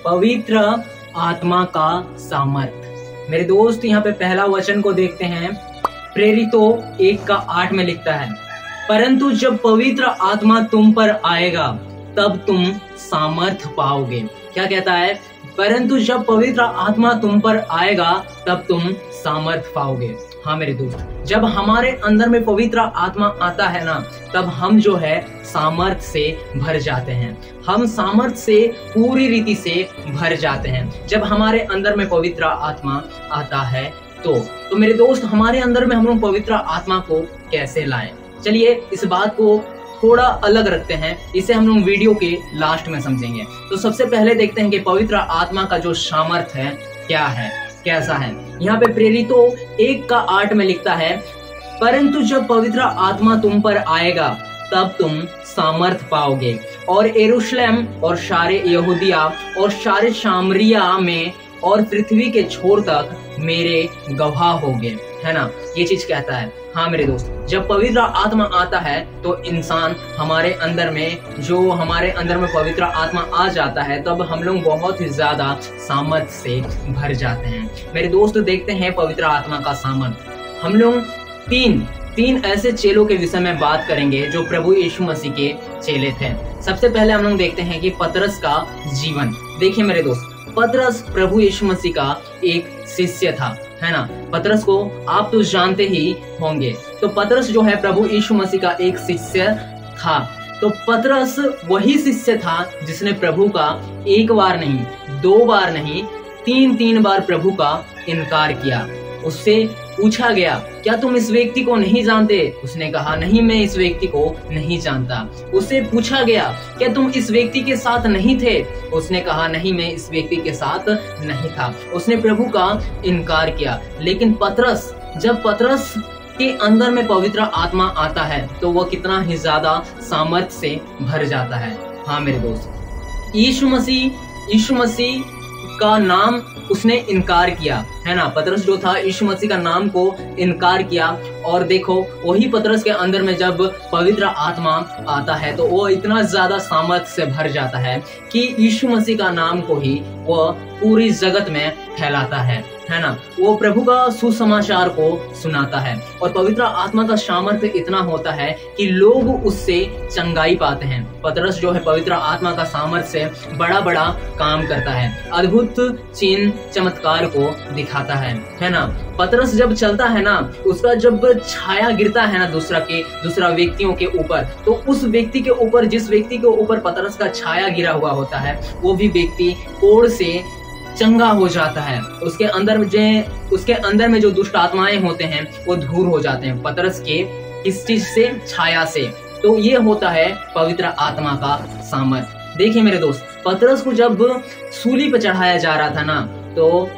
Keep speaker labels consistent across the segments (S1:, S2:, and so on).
S1: पवित्र आत्मा का सामर्थ। मेरे दोस्त यहाँ पे पहला वचन को देखते हैं। प्रेरितों 1:8 में लिखता है, परंतु जब पवित्र आत्मा तुम पर आएगा तब तुम सामर्थ पाओगे। क्या कहता है? परंतु जब पवित्र आत्मा तुम पर आएगा तब तुम सामर्थ पाओगे। हाँ मेरे दोस्त, जब हमारे अंदर में पवित्र आत्मा आता है ना, तब हम जो है सामर्थ से भर जाते हैं। हम सामर्थ से पूरी रीति से भर जाते हैं जब हमारे अंदर में पवित्र आत्मा आता है। तो मेरे दोस्त, हमारे अंदर में हम लोग पवित्र आत्मा को कैसे लाएं? चलिए इस बात को थोड़ा अलग रखते हैं, इसे हम लोग वीडियो के लास्ट में समझेंगे। तो सबसे पहले देखते हैं कि पवित्र आत्मा का जो सामर्थ है क्या है, कैसा है। यहाँ पे प्रेरितों 1:8 में लिखता है, परंतु जब पवित्र आत्मा तुम पर आएगा तब तुम सामर्थ पाओगे और यरूशलेम और सारे यहूदिया और सारे सामरिया में और पृथ्वी के छोर तक मेरे गवाह होगे। है ना, ये चीज कहता है। हाँ मेरे दोस्त, जब पवित्र आत्मा आता है तो इंसान हमारे अंदर में पवित्र आत्मा आ जाता है, तब हम लोग बहुत ही ज्यादा सामर्थ्य से भर जाते हैं। मेरे दोस्त देखते हैं पवित्र आत्मा का सामर्थ्य। हम लोग तीन ऐसे चेलों के विषय में बात करेंगे जो प्रभु यीशु मसीह के चेले थे। सबसे पहले हम लोग देखते हैं कि पतरस का जीवन। देखिए मेरे दोस्त, पतरस प्रभु यीशु मसीह का एक शिष्य था, है ना। पतरस को आप तो जानते ही होंगे। तो पतरस जो है प्रभु यीशु मसीह का एक शिष्य था। तो पतरस वही शिष्य था जिसने प्रभु का एक बार नहीं, 2 बार नहीं, 3 बार प्रभु का इनकार किया। उससे पूछा गया, क्या तुम इस व्यक्ति को नहीं जानते? उसने कहा, नहीं, मैं इस व्यक्ति को नहीं जानता। उससे पूछा गया, क्या तुम इस व्यक्ति के साथ नहीं थे? उसने कहा, नहीं, मैं इस व्यक्ति के साथ नहीं था। उसने प्रभु का इनकार किया। लेकिन जब पतरस के अंदर में पवित्र आत्मा आता है तो वह कितना ही ज्यादा सामर्थ्य से भर जाता है। हाँ मेरे दोस्त, यीशु मसीह का नाम उसने इनकार किया, है ना। पतरस जो था यीशु मसीह का नाम को इनकार किया, और देखो वही पतरस के अंदर में जब पवित्र आत्मा आता है तो वो इतना ज्यादा सामर्थ्य से भर जाता है कि यीशु मसीह का नाम को ही वह पूरी जगत में फैलाता है ना। वो प्रभु का सुसमाचार को सुनाता है और पवित्र आत्मा का सामर्थ्य इतना होता है कि लोग उससे चंगाई पाते हैं। पतरस जो है पवित्र आत्मा का सामर्थ्य से बड़ा काम करता है, अद्भुत चिन्ह चमत्कार को दिखाता है ना। पतरस जब चलता है ना, उसका जब छाया गिरता है ना दूसरा व्यक्तियों के ऊपर, तो उस व्यक्ति के ऊपर, जिस व्यक्ति के ऊपर पतरस का छाया गिरा हुआ होता है, वो भी व्यक्ति कोढ़ से चंगा हो जाता है। उसके अंदर में जो दुष्ट आत्माएं होते हैं वो दूर हो जाते हैं पतरस के इस चीज से, छाया से। तो ये होता है पवित्र आत्मा का सामर्थ्य। देखिए मेरे दोस्त, पतरस को जब सूली पर चढ़ाया जा रहा था ना, तो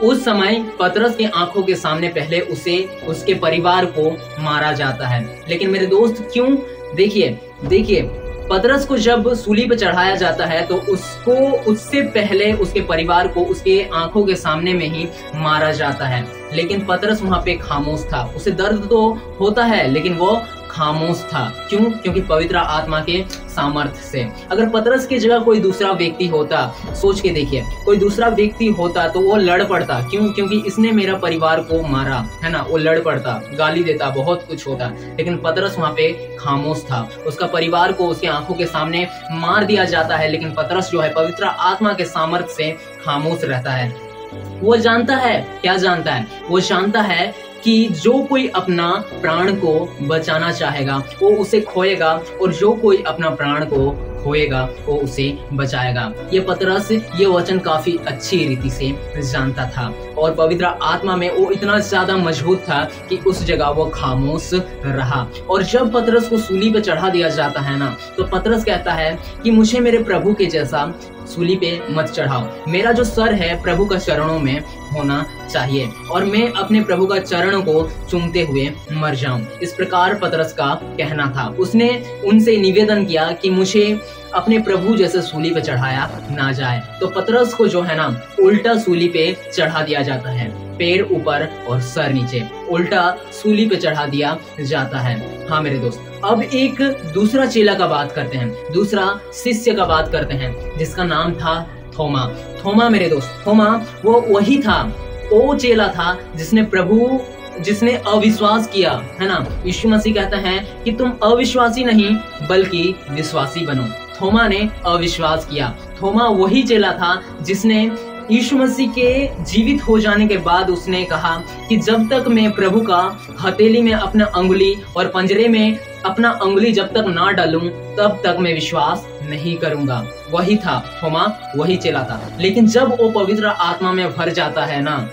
S1: उस समय पतरस की आंखों के सामने पहले उसके परिवार को मारा जाता है। लेकिन मेरे दोस्त क्यों? देखिए पतरस को जब सूली पर चढ़ाया जाता है तो उससे पहले उसके परिवार को उसके आंखों के सामने में ही मारा जाता है। लेकिन पतरस वहां पे खामोश था। उसे दर्द तो होता है लेकिन वो खामोश था। क्यों? क्योंकि पवित्र आत्मा के सामर्थ्य से। अगर पतरस की जगह कोई दूसरा व्यक्ति होता, सोच के देखिए, कोई दूसरा व्यक्ति होता तो वो लड़ पड़ता। क्यों? क्योंकि इसने मेरा परिवार को मारा, है ना। वो लड़ पड़ता, गाली देता, बहुत कुछ होता। लेकिन पतरस वहां पे खामोश था। उसका परिवार को उसके आंखों के सामने मार दिया जाता है, लेकिन पतरस जो है पवित्र आत्मा के सामर्थ्य से खामोश रहता है। वो जानता है, क्या जानता है? वो जानता है कि जो कोई अपना प्राण को बचाना चाहेगा वो उसे खोएगा, और जो कोई अपना प्राण को खोएगा वो उसे बचाएगा। ये पतरस ये वचन काफी अच्छी रीति से जानता था, और पवित्र आत्मा में वो इतना ज्यादा मजबूत था कि उस जगह वो खामोश रहा। और जब पतरस को सूली पे चढ़ा दिया जाता है ना, तो पतरस कहता है कि मुझे मेरे प्रभु के जैसा सूली पे मत चढ़ाओ। मेरा जो सर है प्रभु का चरणों में होना चाहिए, और मैं अपने प्रभु का चरण को चूमते हुए मर जाऊं। इस प्रकार पतरस का कहना था। उसने उनसे निवेदन किया कि मुझे अपने प्रभु जैसे सूली पे चढ़ाया ना जाए। तो पतरस को जो है ना उल्टा सूली पे चढ़ा दिया जाता है, पैर ऊपर और सर नीचे, उल्टा सूली पे चढ़ा दिया जाता है। हाँ मेरे दोस्त, अब एक दूसरा चेला का बात करते हैं, दूसरा शिष्य का बात करते हैं, जिसका नाम था थोमा। थोमा मेरे दोस्त, थोमा वो वही था, वो चेला था जिसने अविश्वास किया, है ना। यीशु मसीह कहते हैं कि तुम अविश्वासी नहीं बल्कि विश्वासी बनो। थोमा ने अविश्वास किया। थोमा वही चेला था जिसने यीशु मसीह के जीवित हो जाने के बाद उसने कहा कि जब तक मैं प्रभु का हथेली में अपना अंगुली और पंजरे में अपना अंगुली जब तक ना डालूं तब तक मैं विश्वास नहीं करूंगा। वही था थोमा, वही चेला था। लेकिन जब वो पवित्र आत्मा में भर जाता है ना,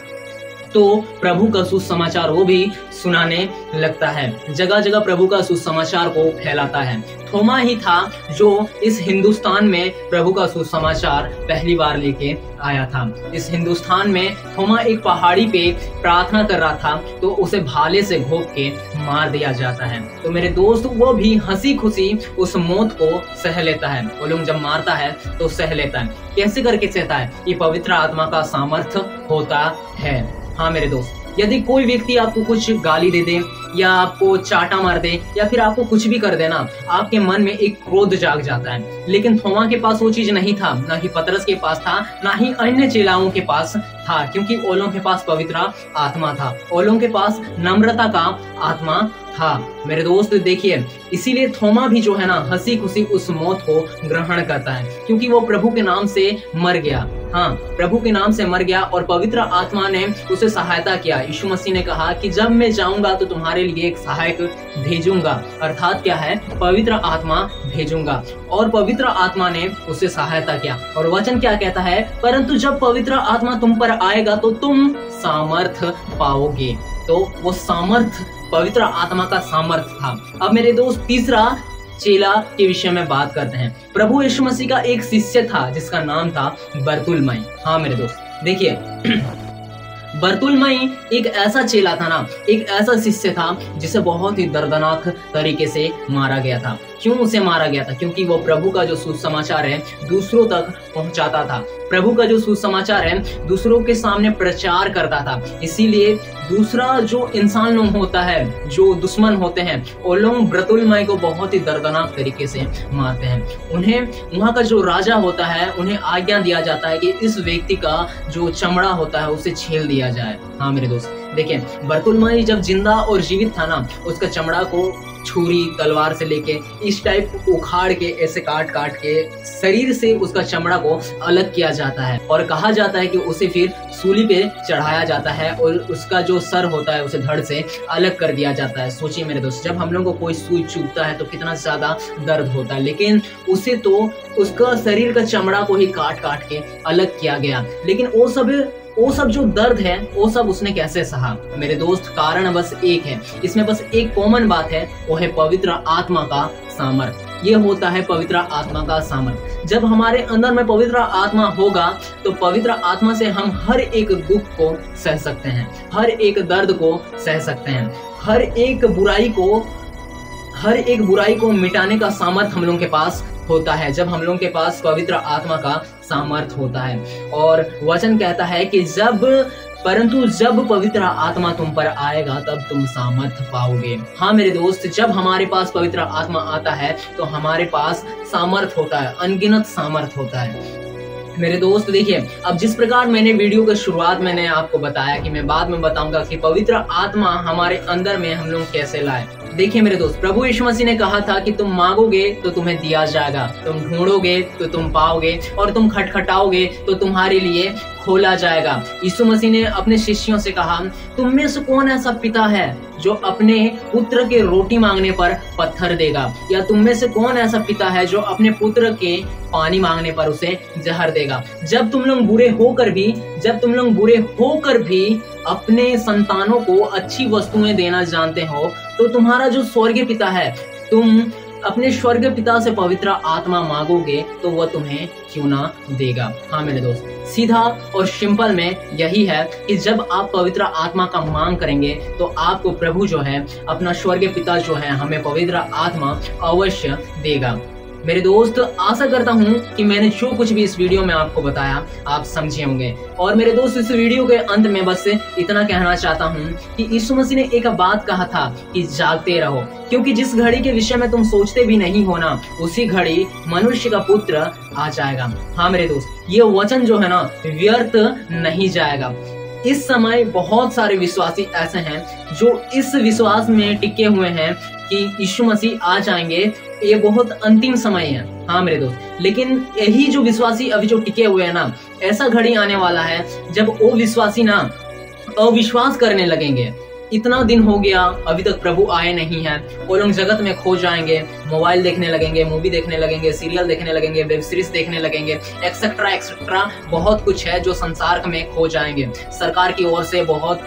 S1: तो प्रभु का सुसमाचार वो भी सुनाने लगता है, जगह जगह प्रभु का सुसमाचार को फैलाता है। थोमा ही था जो इस हिंदुस्तान में प्रभु का सुसमाचार पहली बार लेके आया था। इस हिंदुस्तान में थोमा एक पहाड़ी पे प्रार्थना कर रहा था, तो उसे भाले से घोंप के मार दिया जाता है। तो मेरे दोस्त, वो भी हंसी खुशी उस मौत को सह लेता है। वो लोग जब मारता है तो सह लेता है। कैसे करके सहता है? ये पवित्र आत्मा का सामर्थ्य होता है। हाँ मेरे दोस्त, यदि कोई व्यक्ति आपको कुछ गाली दे दे या आपको चाटा मार दे या फिर आपको कुछ भी कर देना, आपके मन में एक क्रोध जाग जाता है। लेकिन थोमा के पास वो चीज नहीं था, ना ही पतरस के पास था, ना ही अन्य चेलाओं के पास था, क्योंकि वो लोगों के पास पवित्र आत्मा था। वो लोगों के पास नम्रता का आत्मा था। मेरे दोस्त देखिए, इसीलिए थोमा भी जो है ना, हंसी खुशी उस मौत को ग्रहण करता है, क्योंकि वो प्रभु के नाम से मर गया। हाँ, प्रभु के नाम से मर गया और पवित्र आत्मा ने उसे सहायता किया। यीशु मसीह ने कहा कि जब मैं जाऊंगा तो तुम्हारे लिए एक सहायक भेजूंगा, अर्थात क्या है? पवित्र आत्मा भेजूंगा। और पवित्र आत्मा ने उसे सहायता किया। और वचन क्या कहता है? परंतु जब पवित्र आत्मा तुम पर आएगा तो तुम सामर्थ पाओगे। तो वो सामर्थ पवित्र आत्मा का सामर्थ था। अब मेरे दोस्त, तीसरा चेला के विषय में बात करते हैं। प्रभु यीशु मसीह का एक शिष्य था जिसका नाम था बरतुलमै। हाँ मेरे दोस्त, देखिए बरतुलमै एक ऐसा चेला था ना, एक ऐसा शिष्य था जिसे बहुत ही दर्दनाक तरीके से मारा गया था। क्यों उसे मारा गया था? क्योंकि वो प्रभु का जो सुसमाचार है दूसरों तक पहुंचाता था। प्रभु का जो सुसमाचार है दूसरों के सामने प्रचार करता था। इसीलिए दूसरा जो इंसान लोग होता है, जो दुश्मन होते हैं, वो लोग बरतुलमै को बहुत ही दर्दनाक तरीके से मारते हैं। उन्हें वहाँ का जो राजा होता है, उन्हें आज्ञा दिया जाता है कि इस व्यक्ति का जो चमड़ा होता है उसे छील दिया जाए। हाँ मेरे दोस्त, देखिए बरतुलमै जब जिंदा और जीवित था ना, उसका चमड़ा को छुरी तलवार से लेके इस टाइप उखाड़ के ऐसे काट काट के शरीर से उसका चमड़ा को अलग किया जाता है। और कहा जाता है कि उसे फिर सूली पे चढ़ाया जाता है और उसका जो सर होता है उसे धड़ से अलग कर दिया जाता है। सोचिए मेरे दोस्त, जब हम लोगों को कोई सुई चुभता है तो कितना ज्यादा दर्द होता है, लेकिन उसे तो उसका शरीर का चमड़ा को ही काट काट के अलग किया गया। लेकिन वो सब जो दर्द है वो सब उसने कैसे सहा? मेरे दोस्त, कारण बस एक है, इसमें बस एक कॉमन बात है, वो है पवित्र आत्मा का सामर्थ। ये होता है पवित्र आत्मा का सामर्थ। जब हमारे अंदर में पवित्र आत्मा होगा तो पवित्र आत्मा से हम हर एक दुख को सह सकते हैं, हर एक दर्द को सह सकते हैं, हर एक बुराई को मिटाने का सामर्थ हम लोगों के पास होता है, जब हम लोगों के पास पवित्र आत्मा का सामर्थ होता है। और वचन कहता है कि परंतु जब पवित्र आत्मा तुम पर आएगा तब तुम सामर्थ पाओगे। हाँ मेरे दोस्त, जब हमारे पास पवित्र आत्मा आता है तो हमारे पास सामर्थ होता है, अनगिनत सामर्थ होता है। मेरे दोस्त देखिए, अब जिस प्रकार मैंने वीडियो के शुरुआत मैंने आपको बताया कि मैं बाद में बताऊंगा कि पवित्र आत्मा हमारे अंदर में हम लोग कैसे लाए। देखिए मेरे दोस्त, प्रभु यीशु मसीह ने कहा था कि तुम मांगोगे तो तुम्हें दिया जाएगा, तुम ढूंढोगे तो तुम पाओगे और तुम खटखटाओगे तो तुम्हारे लिए खोला जाएगा। यीशु मसीह ने अपने शिष्यों से कहा, तुम में से कौन ऐसा पिता है जो अपने पुत्र के रोटी मांगने पर पत्थर देगा? या तुम में से कौन ऐसा पिता है जो अपने पुत्र के पानी मांगने पर उसे जहर देगा? जब तुम लोग बुरे होकर भी अपने संतानों को अच्छी वस्तुएं देना जानते हो तो तुम्हारा जो स्वर्गीय पिता है, तुम अपने स्वर्गीय पिता से पवित्र आत्मा मांगोगे तो वह तुम्हें क्यों ना देगा। हाँ मेरे दोस्त, सीधा और सिंपल में यही है कि जब आप पवित्र आत्मा का मांग करेंगे तो आपको प्रभु जो है, अपना स्वर्गीय पिता जो है, हमें पवित्र आत्मा अवश्य देगा। मेरे दोस्त आशा करता हूँ कि मैंने जो कुछ भी इस वीडियो में आपको बताया आप समझे होंगे। और मेरे दोस्त इस वीडियो के अंत में बस इतना कहना चाहता हूँ कि यीशु मसीह ने एक बात कहा था कि जागते रहो, क्योंकि जिस घड़ी के विषय में तुम सोचते भी नहीं हो ना, उसी घड़ी मनुष्य का पुत्र आ जाएगा। हाँ मेरे दोस्त, ये वचन जो है ना व्यर्थ नहीं जाएगा। इस समय बहुत सारे विश्वासी ऐसे हैं जो इस विश्वास में टिके हुए हैं कि यीशु मसीह आ जाएंगे, ये बहुत अंतिम समय है। हाँ मेरे दोस्त, लेकिन यही जो विश्वासी अभी जो टिके हुए हैं ना, ऐसा घड़ी आने वाला है जब वो विश्वासी ना अविश्वास करने लगेंगे। इतना दिन हो गया अभी तक प्रभु आए नहीं है, वो लोग जगत में खो जाएंगे, मोबाइल देखने लगेंगे, मूवी देखने लगेंगे, सीरियल देखने लगेंगे, वेब सीरीज देखने लगेंगे, एक्सेट्रा एक्सेट्रा बहुत कुछ है जो संसार में खो जाएंगे। सरकार की ओर से बहुत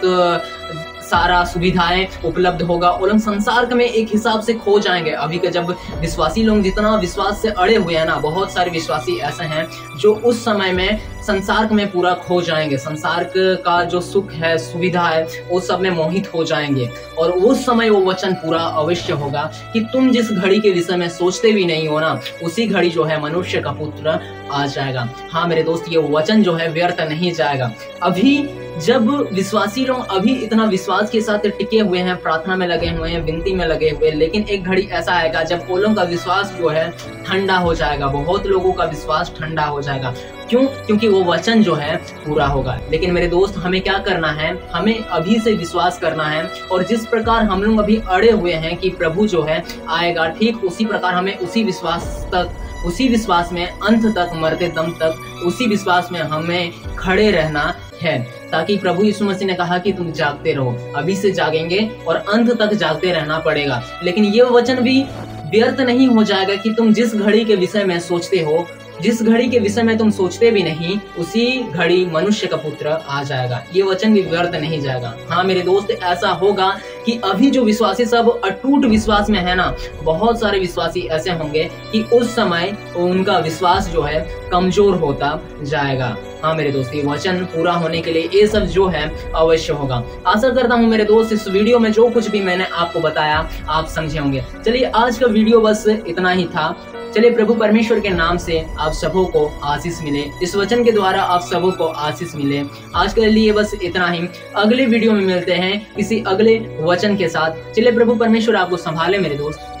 S1: सारा सुविधाएं उपलब्ध होगा, वो लोग संसार में एक हिसाब से खो जाएंगे। अभी के जब विश्वासी लोग जितना विश्वास से अड़े हुए हैं ना, बहुत सारे विश्वासी ऐसे हैं जो उस समय में संसार में पूरा खो जाएंगे। संसार का जो सुख है, सुविधा है, वो सब में मोहित हो जाएंगे। और उस समय वो वचन पूरा अवश्य होगा कि तुम जिस घड़ी के विषय में सोचते भी नहीं हो ना, उसी घड़ी जो है मनुष्य का पुत्र आ जाएगा। हाँ मेरे दोस्त, ये वचन जो है व्यर्थ नहीं जाएगा। अभी जब विश्वासी लोग अभी इतना विश्वास के साथ टिके हुए हैं, प्रार्थना में लगे हुए हैं, विनती में लगे हुए हैं, लेकिन एक घड़ी ऐसा आएगा जब वो लोगों का विश्वास जो है ठंडा हो जाएगा। बहुत लोगों का विश्वास ठंडा हो जाएगा। क्यों? क्योंकि वो वचन जो है पूरा होगा। लेकिन मेरे दोस्त, हमें क्या करना है? हमें अभी से विश्वास करना है। और जिस प्रकार हम लोग अभी अड़े हुए हैं कि प्रभु जो है आएगा, ठीक उसी प्रकार हमें उसी विश्वास में अंत तक, मरते दम तक उसी विश्वास में हमें खड़े रहना है, ताकि प्रभु यीशु मसीह ने कहा कि तुम जागते रहो। अभी से जागेंगे और अंत तक जागते रहना पड़ेगा। लेकिन ये वचन भी व्यर्थ नहीं हो जाएगा कि तुम जिस घड़ी के विषय में सोचते हो, जिस घड़ी के विषय में तुम सोचते भी नहीं, उसी घड़ी मनुष्य का पुत्र आ जाएगा। ये वचन भी व्यर्थ नहीं जाएगा। हाँ मेरे दोस्त, ऐसा होगा कि अभी जो विश्वासी सब अटूट विश्वास में है ना, बहुत सारे विश्वासी ऐसे होंगे कि उस समय उनका विश्वास जो है कमजोर होता जाएगा। हाँ मेरे दोस्त, ये वचन पूरा होने के लिए ये सब जो है अवश्य होगा। आशा करता हूँ मेरे दोस्त इस वीडियो में जो कुछ भी मैंने आपको बताया आप समझे होंगे। चलिए, आज का वीडियो बस इतना ही था। चलिए, प्रभु परमेश्वर के नाम से आप सबों को आशीष मिले, इस वचन के द्वारा आप सबों को आशीष मिले। आज के लिए बस इतना ही। अगले वीडियो में मिलते हैं किसी अगले वचन के साथ। चलिए, प्रभु परमेश्वर आपको संभाले मेरे दोस्त।